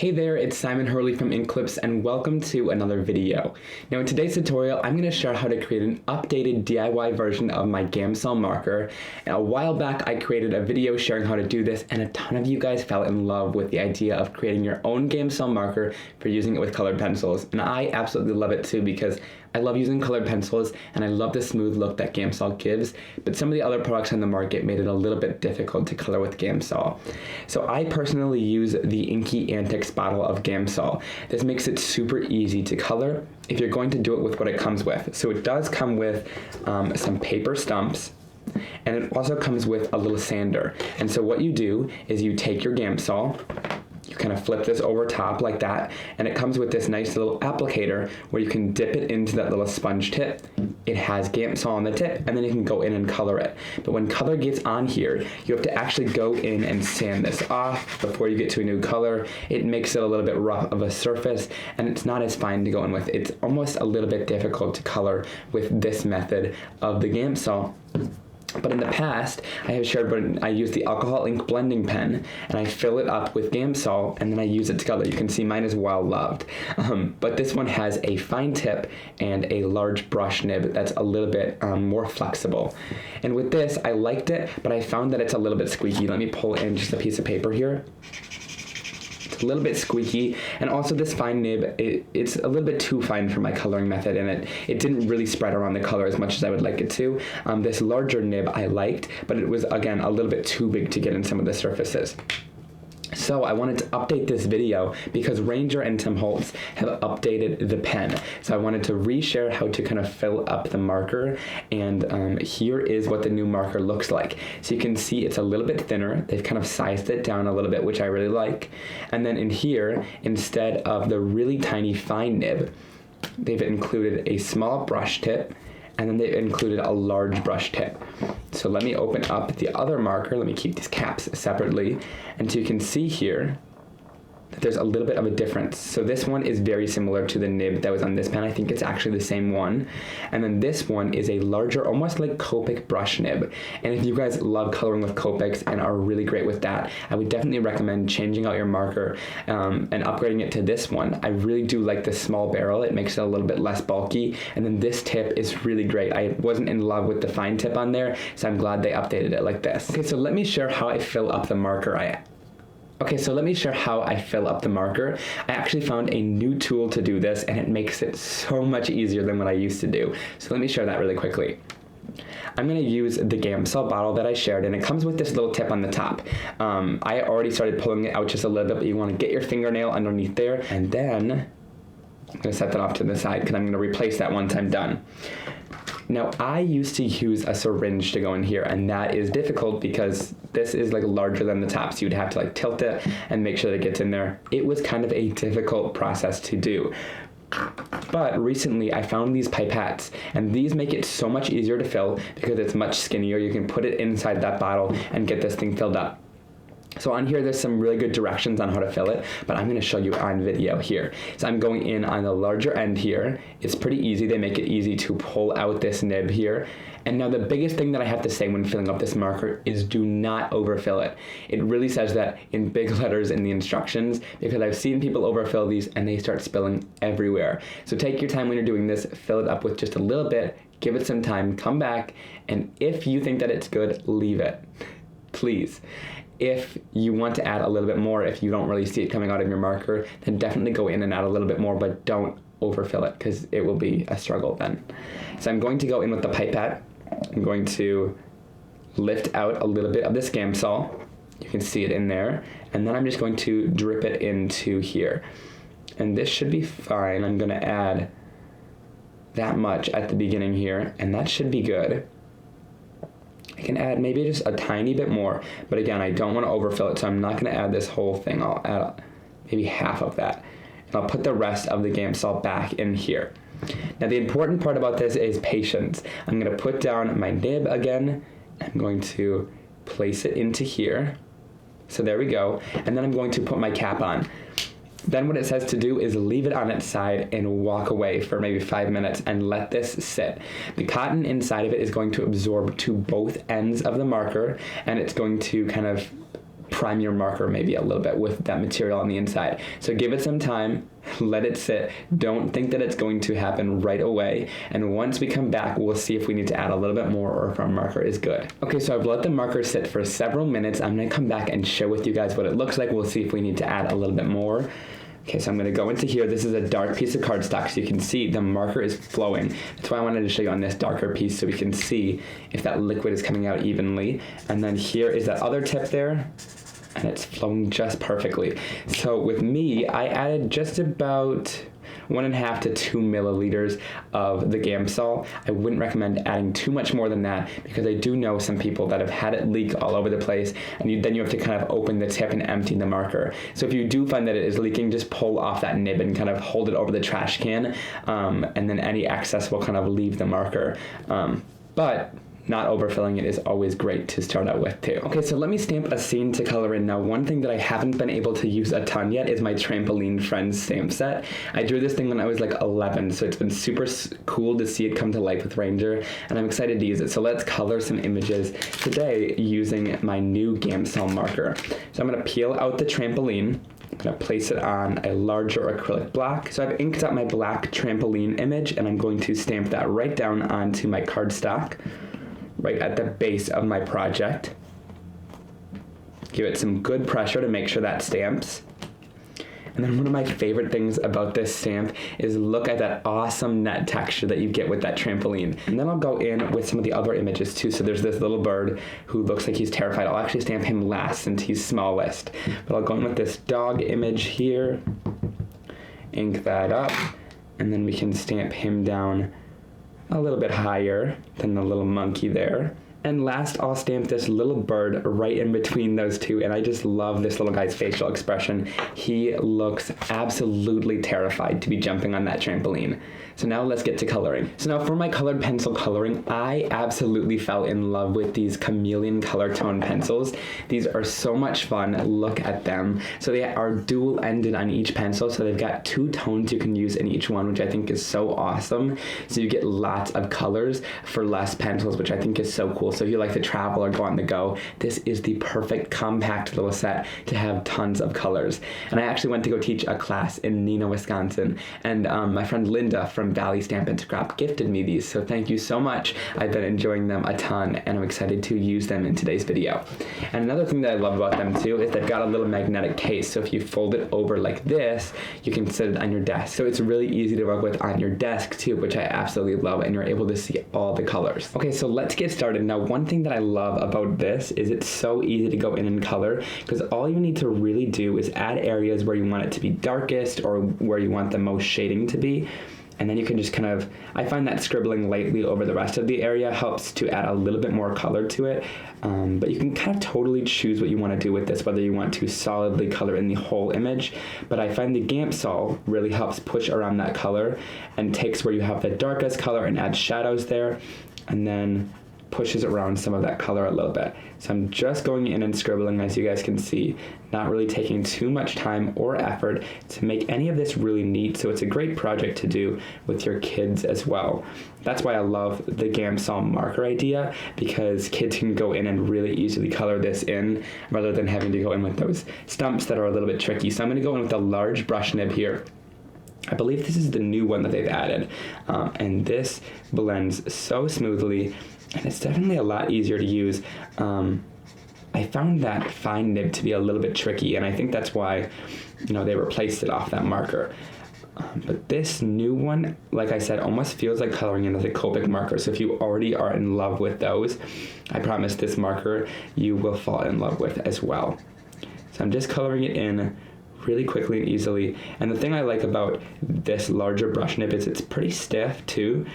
Hey there, it's Simon Hurley from Inkclips and welcome to another video. Now in today's tutorial, I'm going to share how to create an updated DIY version of my GAMSOL marker. And a while back I created a video sharing how to do this and a ton of you guys fell in love with the idea of creating your own GAMSOL marker for using it with colored pencils. And I absolutely love it too because I love using colored pencils and I love the smooth look that GAMSOL gives, but some of the other products on the market made it a little bit difficult to color with GAMSOL. So I personally use the Inky Antics bottle of GAMSOL. This makes it super easy to color if you're going to do it with what it comes with. So it does come with some paper stumps, and it also comes with a little sander. And so what you do is you take your GAMSOL, you kind of flip this over top like that, and it comes with this nice little applicator where you can dip it into that little sponge tip. It has GAMSOL on the tip, and then you can go in and color it. But when color gets on here, you have to actually go in and sand this off before you get to a new color. It makes it a little bit rough of a surface, and it's not as fine to go in with. It's almost a little bit difficult to color with this method of the GAMSOL. But in the past, I have shared when I use the alcohol ink blending pen and I fill it up with GAMSOL and then I use it to color. You can see mine is well loved. But this one has a fine tip and a large brush nib that's a little bit more flexible. And with this, I liked it, but I found that it's a little bit squeaky. Let me pull in just a piece of paper here. A little bit squeaky, and also this fine nib, it's a little bit too fine for my coloring method, and it didn't really spread around the color as much as I would like it to. This larger nib I liked, but it was again a little bit too big to get in some of the surfaces. So I wanted to update this video because Ranger and Tim Holtz have updated the pen. So I wanted to reshare how to kind of fill up the marker, and here is what the new marker looks like. So you can see it's a little bit thinner. They've kind of sized it down a little bit, which I really like. And then in here, instead of the really tiny fine nib, they've included a small brush tip, and then they've included a large brush tip. So let me open up the other marker. Let me keep these caps separately. And so you can see here that there's a little bit of a difference. So this one is very similar to the nib that was on this pen. I think it's actually the same one. And then this one is a larger, almost like Copic brush nib. And if you guys love coloring with Copics and are really great with that, I would definitely recommend changing out your marker and upgrading it to this one. I really do like the small barrel. It makes it a little bit less bulky. And then this tip is really great. I wasn't in love with the fine tip on there, so I'm glad they updated it like this. Okay, so let me share how I fill up the marker. I actually found a new tool to do this, and it makes it so much easier than what I used to do. So let me share that really quickly. I'm going to use the GAMSOL bottle that I shared, and it comes with this little tip on the top. I already started pulling it out just a little bit, but you want to get your fingernail underneath there, and then I'm going to set that off to the side because I'm going to replace that once I'm done. Now, I used to use a syringe to go in here, and that is difficult because this is like larger than the top, so you'd have to like tilt it and make sure that it gets in there. It was kind of a difficult process to do. But recently I found these pipettes, and these make it so much easier to fill because it's much skinnier. You can put it inside that bottle and get this thing filled up. So on here, there's some really good directions on how to fill it, but I'm going to show you on video here. So I'm going in on the larger end here. It's pretty easy. They make it easy to pull out this nib here. And now the biggest thing that I have to say when filling up this marker is do not overfill it. It really says that in big letters in the instructions because I've seen people overfill these and they start spilling everywhere. So take your time when you're doing this, fill it up with just a little bit, give it some time, come back, and if you think that it's good, leave it, please. If you want to add a little bit more, if you don't really see it coming out of your marker, then definitely go in and add a little bit more, but don't overfill it because it will be a struggle then. So I'm going to go in with the pipette. I'm going to lift out a little bit of this GAMSOL. You can see it in there. And then I'm just going to drip it into here. And this should be fine. I'm going to add that much at the beginning here, and that should be good. I can add maybe just a tiny bit more, but again, I don't want to overfill it, so I'm not going to add this whole thing. I'll add maybe half of that, and I'll put the rest of the GAMSOL back in here. Now, the important part about this is patience. I'm going to put down my nib again. I'm going to place it into here. So there we go, and then I'm going to put my cap on. Then what it says to do is leave it on its side and walk away for maybe 5 minutes and let this sit. The cotton inside of it is going to absorb to both ends of the marker, and it's going to kind of prime your marker maybe a little bit with that material on the inside. So give it some time, let it sit. Don't think that it's going to happen right away. And once we come back, we'll see if we need to add a little bit more or if our marker is good. Okay, so I've let the marker sit for several minutes. I'm gonna come back and share with you guys what it looks like. We'll see if we need to add a little bit more. Okay, so I'm gonna go into here. This is a dark piece of cardstock, so you can see the marker is flowing. That's why I wanted to show you on this darker piece so we can see if that liquid is coming out evenly. And then here is that other tip there, and it's flowing just perfectly. So with me, I added just about 1.5 to 2 milliliters of the GAMSOL. I wouldn't recommend adding too much more than that because I do know some people that have had it leak all over the place, and then you have to kind of open the tip and empty the marker. So if you do find that it is leaking, just pull off that nib and kind of hold it over the trash can, and then any excess will kind of leave the marker. But not overfilling it is always great to start out with too. Okay, so let me stamp a scene to color in. Now, one thing that I haven't been able to use a ton yet is my Trampoline Friends stamp set. I drew this thing when I was like 11, so it's been super cool to see it come to life with Ranger, and I'm excited to use it. So let's color some images today using my new GAMSOL marker. So I'm gonna peel out the Trampoline. I'm gonna place it on a larger acrylic block. So I've inked up my black Trampoline image, and I'm going to stamp that right down onto my cardstock, right at the base of my project. Give it some good pressure to make sure that stamps. And then one of my favorite things about this stamp is look at that awesome net texture that you get with that trampoline. And then I'll go in with some of the other images too. So there's this little bird who looks like he's terrified. I'll actually stamp him last since he's smallest. But I'll go in with this dog image here, ink that up, and then we can stamp him down a little bit higher than the little monkey there. And last, I'll stamp this little bird right in between those two, and I just love this little guy's facial expression. He looks absolutely terrified to be jumping on that trampoline. So now let's get to coloring. So now for my colored pencil coloring, I absolutely fell in love with these Chameleon color tone pencils. These are so much fun. Look at them. So they are dual ended on each pencil, so they've got 2 tones you can use in each one, which I think is so awesome. So you get lots of colors for less pencils, which I think is so cool. So if you like to travel or go on the go, this is the perfect compact little set to have tons of colors. And I actually went to go teach a class in Neenah, Wisconsin, and my friend Linda from Valley Stamp and Scrap gifted me these, so thank you so much. I've been enjoying them a ton, and I'm excited to use them in today's video. And another thing that I love about them too is they've got a little magnetic case, so if you fold it over like this, you can sit it on your desk. So it's really easy to work with on your desk too, which I absolutely love, and you're able to see all the colors. Okay, so let's get started. Now, one thing that I love about this is it's so easy to go in and color, because all you need to really do is add areas where you want it to be darkest or where you want the most shading to be. And then you can just kind of, I find that scribbling lightly over the rest of the area helps to add a little bit more color to it. But you can kind of totally choose what you want to do with this, whether you want to solidly color in the whole image. But I find the GAMSOL really helps push around that color and takes where you have the darkest color and adds shadows there, and then pushes around some of that color a little bit. So I'm just going in and scribbling, as you guys can see, not really taking too much time or effort to make any of this really neat. So it's a great project to do with your kids as well. That's why I love the GAMSOL marker idea, because kids can go in and really easily color this in rather than having to go in with those stumps that are a little bit tricky. So I'm gonna go in with a large brush nib here. I believe this is the new one that they've added, and this blends so smoothly, and it's definitely a lot easier to use. I found that fine nib to be a little bit tricky, and I think that's why, they replaced it off that marker. But this new one, like I said, almost feels like coloring in with a Copic marker. So if you already are in love with those, I promise this marker you will fall in love with as well. So I'm just coloring it in really quickly and easily. And the thing I like about this larger brush nib is it's pretty stiff too.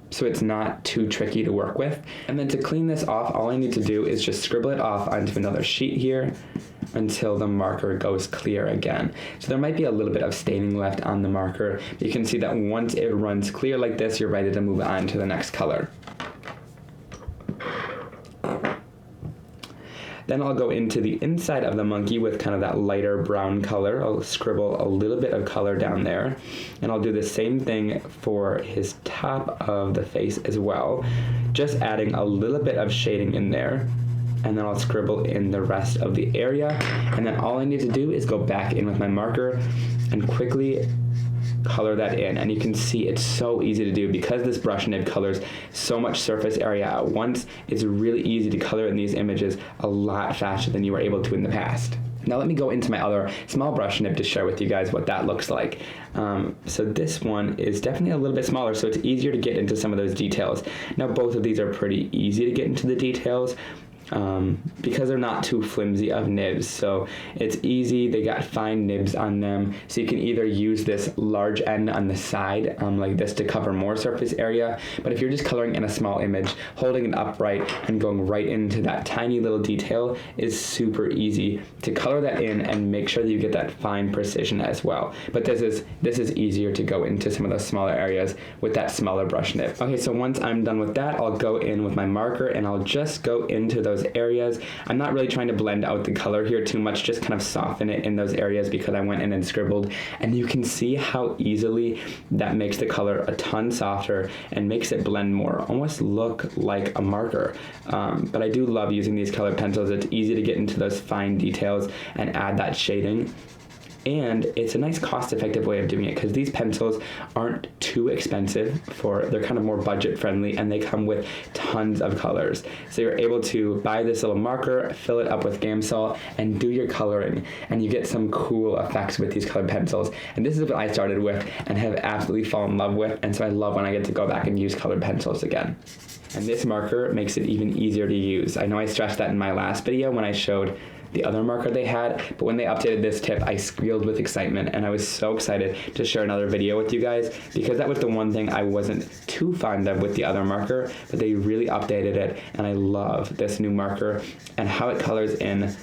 So it's not too tricky to work with. And then to clean this off, all I need to do is just scribble it off onto another sheet here until the marker goes clear again. So there might be a little bit of staining left on the marker. You can see that once it runs clear like this, you're ready to move on to the next color. Then I'll go into the inside of the monkey with kind of that lighter brown color. I'll scribble a little bit of color down there. And I'll do the same thing for his top of the face as well. Just adding a little bit of shading in there. and then I'll scribble in the rest of the area, and then all I need to do is go back in with my marker and quickly color that in. And you can see it's so easy to do because this brush nib colors so much surface area at once. It's really easy to color in these images a lot faster than you were able to in the past. Now let me go into my other small brush nib to share with you guys what that looks like. So this one is definitely a little bit smaller, so it's easier to get into some of those details. Now both of these are pretty easy to get into the details, because they're not too flimsy of nibs, so it's easy. They got fine nibs on them, so you can either use this large end on the side like this to cover more surface area, but if you're just coloring in a small image, holding it upright and going right into that tiny little detail is super easy to color that in and make sure that you get that fine precision as well. But this is easier to go into some of those smaller areas with that smaller brush nib. Okay, so once I'm done with that, I'll go in with my marker and I'll just go into those areas. I'm not really trying to blend out the color here too much, just kind of soften it in those areas because I went in and scribbled, and you can see how easily that makes the color a ton softer and makes it blend more, almost look like a marker. But I do love using these colored pencils. It's easy to get into those fine details and add that shading. And it's a nice cost-effective way of doing it because these pencils aren't too expensive. They're kind of more budget friendly, and they come with tons of colors. So you're able to buy this little marker, fill it up with GAMSOL, and do your coloring, and you get some cool effects with these colored pencils. And this is what I started with and have absolutely fallen in love with, and so I love when I get to go back and use colored pencils again. And this marker makes it even easier to use. I know I stressed that in my last video when I showed the other marker they had, but when they updated this tip, I squealed with excitement, and I was so excited to share another video with you guys because that was the one thing I wasn't too fond of with the other marker, but they really updated it, and I love this new marker and how it colors in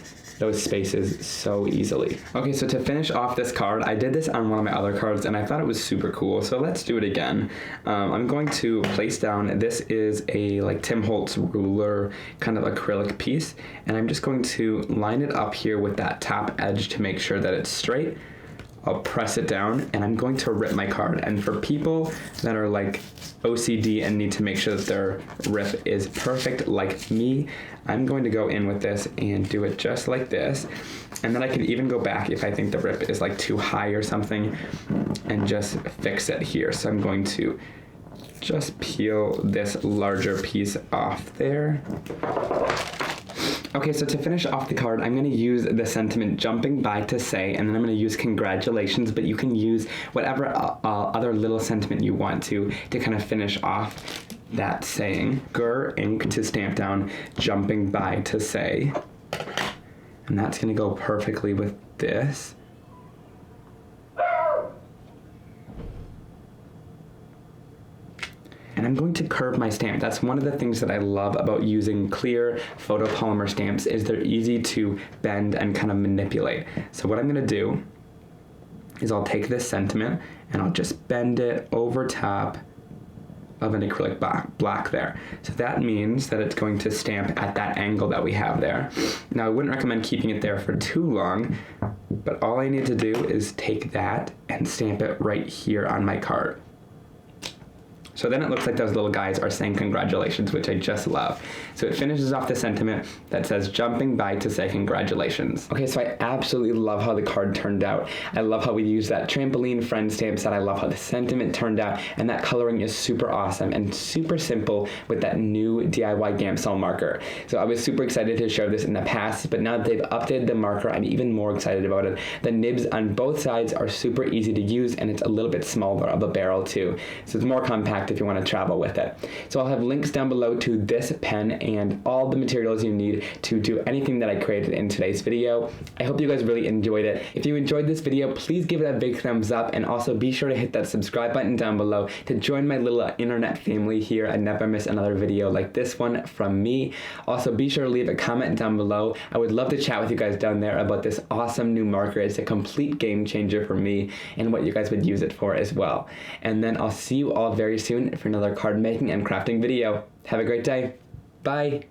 those spaces so easily. Okay, so to finish off this card, I did this on one of my other cards and I thought it was super cool, so let's do it again. I'm going to place down, this is a like Tim Holtz ruler kind of acrylic piece, and I'm just going to line it up here with that top edge to make sure that it's straight. I'll press it down and I'm going to rip my card. And for people that are like OCD and need to make sure that their rip is perfect like me, I'm going to go in with this and do it just like this. And then I can even go back if I think the rip is like too high or something and just fix it here. So I'm going to just peel this larger piece off there. Okay, so to finish off the card, I'm going to use the sentiment jumping by to say, and then I'm going to use congratulations, but you can use whatever other little sentiment you want to kind of finish off that saying. Grrr ink to stamp down, jumping by to say. And that's going to go perfectly with this. And I'm going to curve my stamp. That's one of the things that I love about using clear photopolymer stamps is they're easy to bend and kind of manipulate. So what I'm going to do is I'll take this sentiment and I'll just bend it over top of an acrylic block there. So that means that it's going to stamp at that angle that we have there. Now I wouldn't recommend keeping it there for too long, but all I need to do is take that and stamp it right here on my card. So then it looks like those little guys are saying congratulations, which I just love. So it finishes off the sentiment that says jumping by to say congratulations. Okay, so I absolutely love how the card turned out. I love how we used that trampoline friend stamp set. I love how the sentiment turned out, and that coloring is super awesome and super simple with that new DIY GAMSOL marker. So I was super excited to share this in the past, but now that they've updated the marker, I'm even more excited about it. The nibs on both sides are super easy to use, and it's a little bit smaller of a barrel too. So it's more compact if you want to travel with it. So I'll have links down below to this pen and all the materials you need to do anything that I created in today's video. I hope you guys really enjoyed it. If you enjoyed this video, please give it a big thumbs up, and also be sure to hit that subscribe button down below to join my little internet family here and never miss another video like this one from me. Also, be sure to leave a comment down below. I would love to chat with you guys down there about this awesome new marker. It's a complete game changer for me and what you guys would use it for as well. And then I'll see you all very soon for another card making and crafting video. Have a great day. Bye.